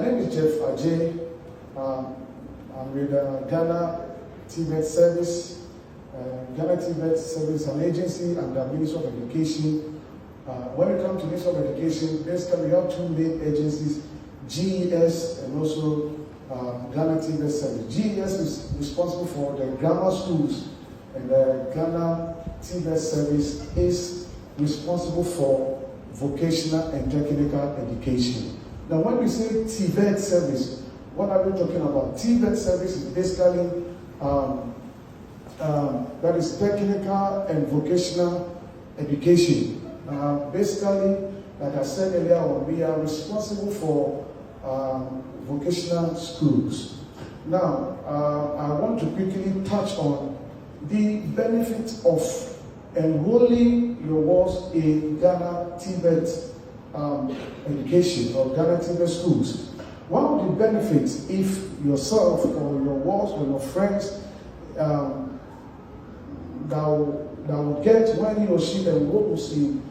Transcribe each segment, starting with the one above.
name is Jeff Ajay. I'm with Ghana Tvet Service. Ghana Tvet Service is an agency under the Ministry of Education. When it comes to Ministry of Education, basically we have two main agencies, GES and also Ghana Tvet Service. GES is responsible for the grammar schools, and the Ghana Tvet Service is responsible for vocational and technical education. Now, when we say Tvet Service, what are we talking about? Tvet Service is basically that is technical and vocational education. Basically, like I said earlier on, we are responsible for vocational schools. Now, I want to quickly touch on the benefits of enrolling your ones in Ghana Tvet education or Ghana Tvet schools. One of the benefits, if yourself or your ones or your friends that will get when he or she enrolls in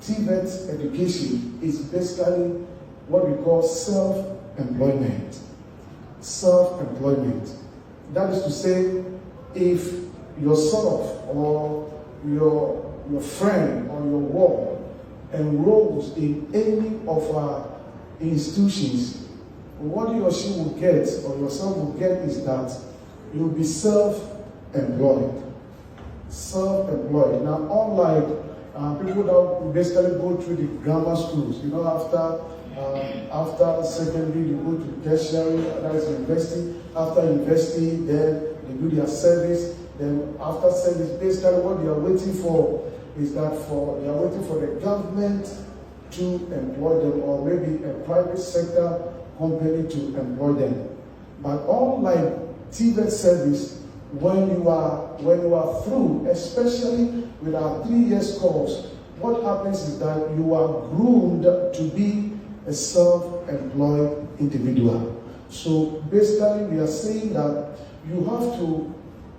Tvet education, is basically what we call self-employment. Self-employment. That is to say, if yourself or your friend or your work enrolls in any of our institutions, what he or she will get or yourself will get is that you'll be self-employed. Self-employed. Now, unlike people that basically go through the grammar schools, after secondary, you go to tertiary, that is university. After university, then they do their service. Then after service, basically what they are waiting for is that they are waiting for the government to employ them, or maybe a private sector company to employ them. But unlike Tvet service, when you are through, especially with our 3 years course, what happens is that you are groomed to be a self-employed individual. So basically, we are saying that you have to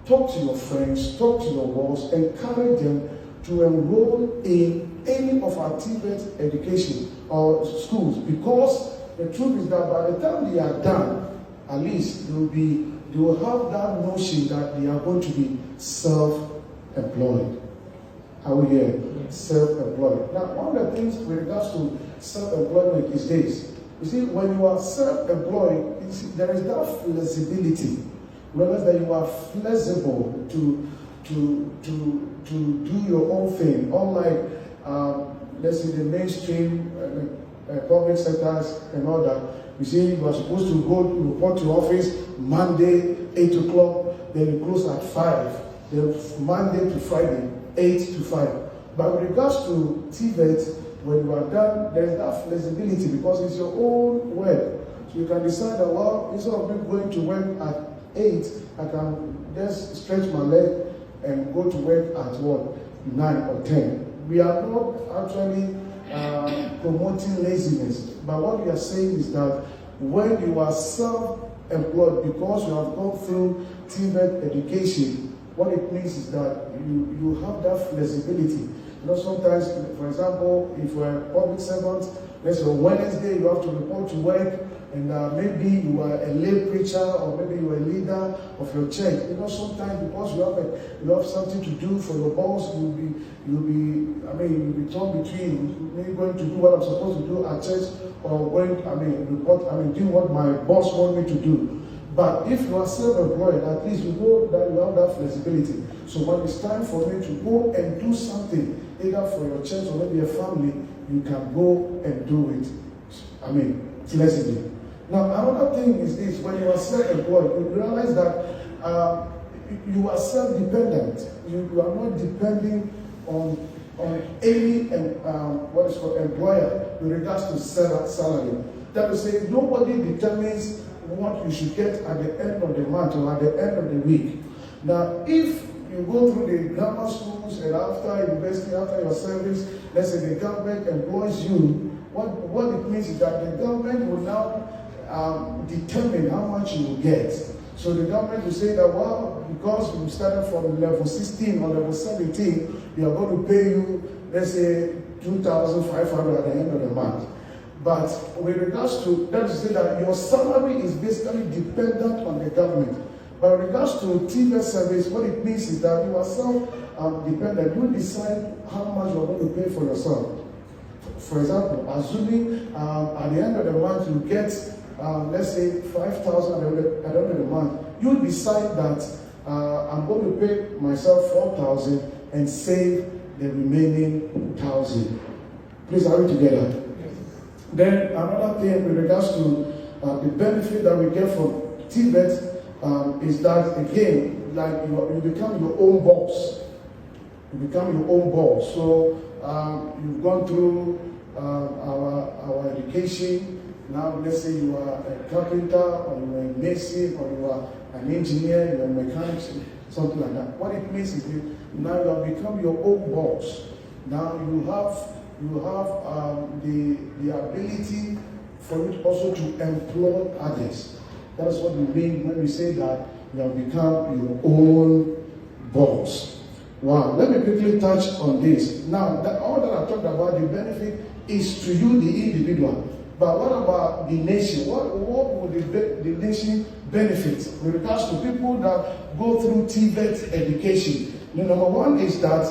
talk to your friends, talk to your walls, encourage them to enroll in any of our Tvet education or schools, because the truth is that by the time they are done, at least they will have that notion that they are going to be self-employed. Are we here? Yes. Self-employed. Now, one of the things with regards to self-employment is this. You see, when you are self-employed, there is that flexibility. Realize that you are flexible to do your own thing. Unlike, let's say, the mainstream public sectors and all that. You see, you are supposed to go to report to office Monday, 8 o'clock, then you close at 5. Then Monday to Friday, 8 to 5. But with regards to Tvet, when you are done, there is that flexibility because it's your own work. So you can decide that, well, instead of me going to work at 8, I can just stretch my leg and go to work at 9 or 10. We are not actually promoting laziness, but what we are saying is that when you are self-employed, because you have gone through Tvet education, what it means is that you have that flexibility. Sometimes, for example, if you're a public servant, let's say on Wednesday you have to report to work, and maybe you are a lay preacher, or maybe you are a leader of your church. Sometimes because you have something to do for your boss, you'll be torn between me going to do what I'm supposed to do at church, or doing what my boss wants me to do. But if you are self-employed, at least you know that you have that flexibility. So when it's time for me to go and do something, either for your church or maybe a family, you can go and do it. Flexibly. Now, another thing is this: when you are self-employed, you realize that you are self-dependent. You are not depending on any employer with regards to salary. That is to say, nobody determines what you should get at the end of the month or at the end of the week. Now, if you go through the grammar schools and after university, after your service, let's say the government employs you, what it means is that the government will now determine how much you will get. So the government will say that, well, because you started from level 16 or level 17, we are going to pay you, let's say, 2,500 at the end of the month. But with regards to, that is to say that your salary is basically dependent on the government. But with regards to Tvet service, what it means is that you are self-dependent. You decide how much you are going to pay for yourself. For example, assuming at the end of the month you get, let's say, 5,000 at the end of the month, you decide that I'm going to pay myself 4,000 and save the remaining 1,000. Please, are we together? Yes. Then another thing with regards to the benefit that we get from Tvet is that, again, like you become your own boss. You become your own boss. So you've gone through our education. Now, let's say you are a carpenter, or you are a mason, or you are an engineer, you are a mechanic, something like that. What it means is that now you have become your own boss. Now you have the ability for you also to employ others. That is what we mean when we say that you have become your own boss. Wow, let me quickly touch on this. Now, all that I talked about, the benefit is to you, the individual. But what about the nation? What would the nation benefit with regards to people that go through Tvet education? The number one is that,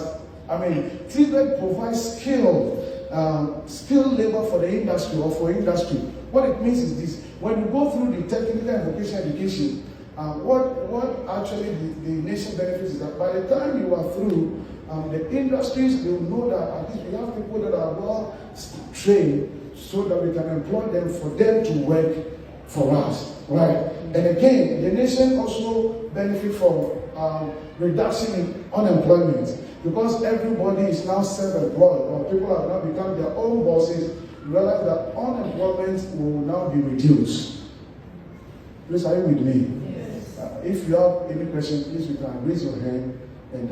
Tvet provides skilled labor for the industry or for industry. What it means is this: when you go through the technical and vocational education, what actually the nation benefits is that by the time you are through, the industries will know that at least we have people that are well trained, so that we can employ them for them to work for us, right? And again, the nation also benefit from reduction in unemployment, because everybody is now self-employed, or people have now become their own bosses. You realize that unemployment will now be reduced. Please, are you with me? Yes. If you have any question, please, you can raise your hand, and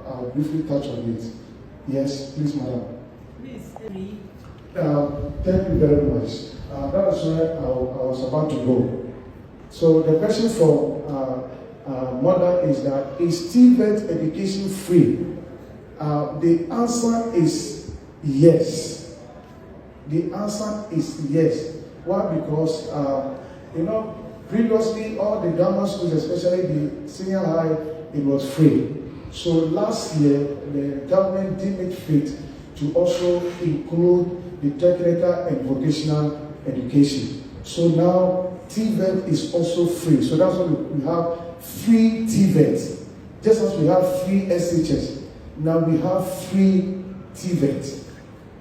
I'll briefly touch on it. Yes, please, madam. Please, thank you very much. That is where I was about to go. So the question for mother is that, is Tvet education free? The answer is yes. The answer is yes. Why? Because previously all the grammar schools, especially the senior high, it was free. So last year the government deemed it fit to also include the technical and vocational education. So now Tvet is also free. So that's why we have free Tvet. Just as we have free SHS, now we have free Tvet.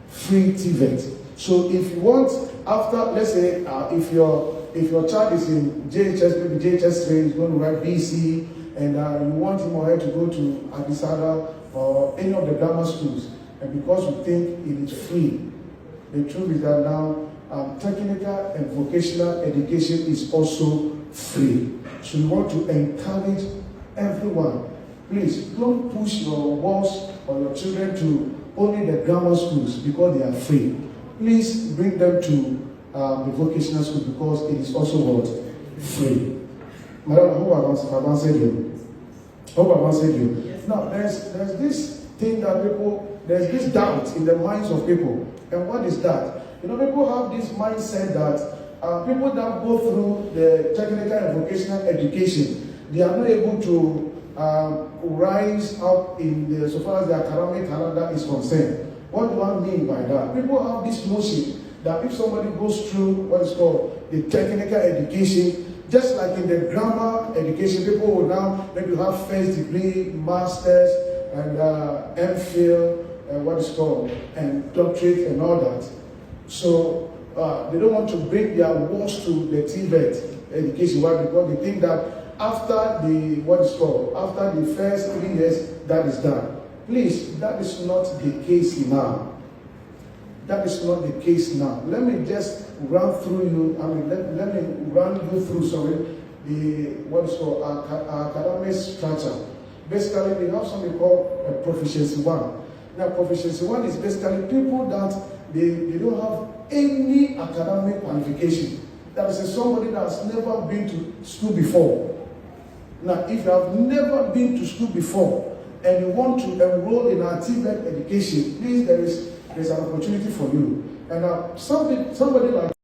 Free Tvet. So if you want, after, let's say, if your child is in JHS, maybe JHS 3, is going to write BC, and you want him or her to go to Adisada or any of the grammar schools, and because we think it is free, the truth is that now technical and vocational education is also free. So we want to encourage everyone. Please don't push your boss or your children to only the grammar schools because they are free. Please bring them to the vocational school because it is also what? Free. Madam, I hope I've answered you. Yes. Now, there's this thing that there's this doubt in the minds of people. And what is that? People have this mindset that people that go through the technical and vocational education, they are not able to rise up so far as the academic calendar is concerned. What do I mean by that? People have this notion that if somebody goes through what is called the technical education, just like in the grammar education, people will now maybe have first degree, masters, and MPhil, what is called, and doctorate and all that. So they don't want to bring their works to the Tvet education. Why? Because they think that after the first 3 years, that is done. Please, that is not the case now. That is not the case now. Let me just run through you. Let me run you through our academic structure. Basically, we have something called Proficiency 1. Now, Proficiency 1 is basically people that they don't have any academic qualification. That is somebody that has never been to school before. Now, if you have never been to school before and you want to enroll in our Tvet education, please, there is there's an opportunity for you. And somebody like